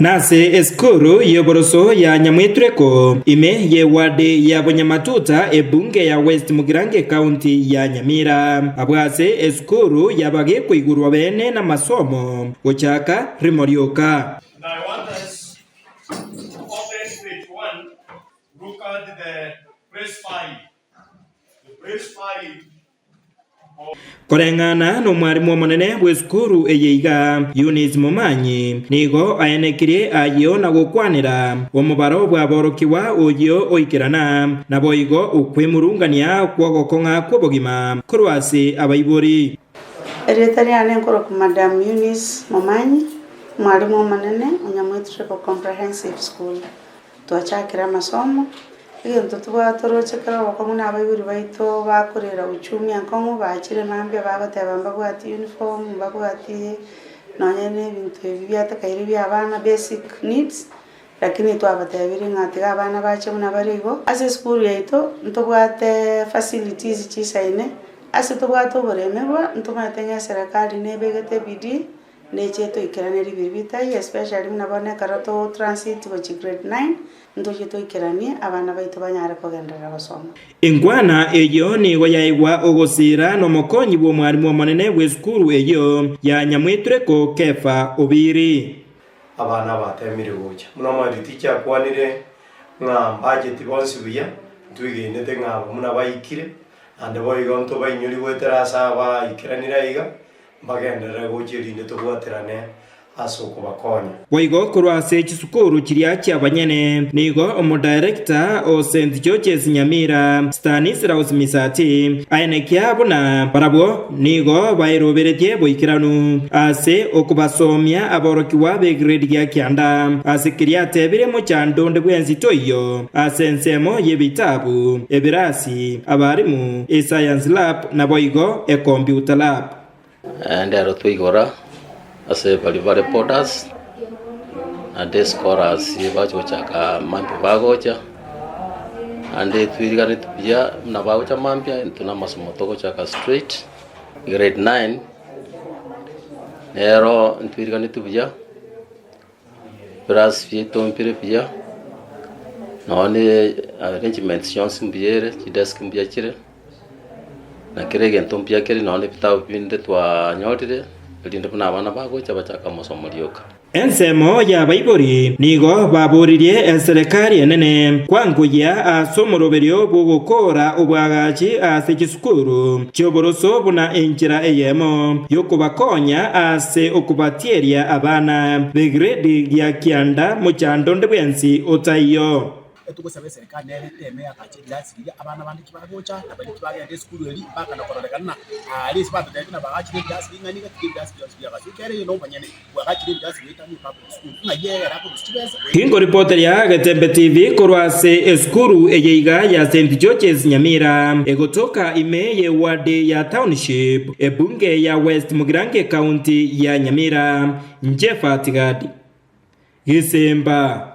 Nase eskuru yoboroso ya Nyamwitureko ime ye wade ya Bonyamatuta ebunge ya West Mugirange County ya Nyamira abwase eskuru yabage kwigurwa bene na masomo gochaka rimorioka. I want us to open page 1, look at the verse 5. The verse 5 Korengana no mwarimu munene bw'eskuru eyeiga Eunice Momanyi nigo aenekirie ayo na gukwanira omubaro bwa borokiwa oyo oikerana na boigo ukwimurungania kwa gokonga kwa bogima kurwase abaibori. Eretari ane nkoro Madam Eunice Momanyi mwarimu munene Nyamwitureko Comprehensive School twachakira masomo iyo ntutubwa torochekera bakomuna abayuri baito bakorera uchumi ankomo bachire mambya bagateba mbagwati uniform mbagwati nonyene bintu byatakaire byabana basic needs lakini twabatabiri ngatiga abana bache muna barigo ase school yaito ntubwate facilities chisaine ase tubwate oboremerwa ntumatenya serikali nebegete bidii necheto ikiraneri bibitai especially mnabone karato transit go grade 9 ndojeto ikirani abana baito banyara kogendera basomo. Ingwana eyo nigo yaigwa ogosira no mokonyi bwo mwarimu monene bw'eskuru eyo ya Nyamwitureko Kefa Obiri. Abana batemire gocha muno mariti cyakwanire nga budget bonsi buya twigenete nga muna bayikire ande boyigo nto bayinyuri weterasa ba ikiranira iga bagendera gocherinde tugwaterane asoko bakonya waigo kurwase chisukuru kiria kya banyene nigo omudirector o St George's Nyamira Stanislaus Misati aenekia buna barabo nigo bairoberetie boikiranu ase okubasomya aborokiwa be grade ya kyanda ase kiria tebire mu cyandonde bwenzi toyo ase nsemo yebitabu ebirasi abarimu science lab na boigo computer lab and twigora ase bali reporters and scorers bacho chaka mampi bagocha ande twigari tupia na bagocha mampia tuna masomo toko chaka straight grade 9 nero twigari tupia plus fieto mpire pia none arrangements yonsi mbiere desk mbia chire na kirege ntompia kiri none pitao pinde twa nyotire linde buna abana bagocha bachaka masomo lioka. Ensemo ya baibori nigo baburirie serikali enene kwanguya asomoroberio bugukora obwagachi ase kisukuru cyoboroso buna enjira eyemo yokubakonya ase okubatieria abana begrade ya kyanda mu cyandonde bwensi otayo. Tukusaba serikali neteme akachidasi abana bandi kibagocha abandi kibagende school eri baka nakorekana ali sibatu ndakina bagachire dasi ngani gatike dasi ya basukere no banyane bagachire dasi wetani public school ngayera rapo stibesa Hingo reporter ya Gatembe TV korwase eskuru eyeiga ya St George's Nyamira egotoka imeye wade ya township ebunge ya West Mugirange County ya Nyamira Njefa Tigadi Gisemba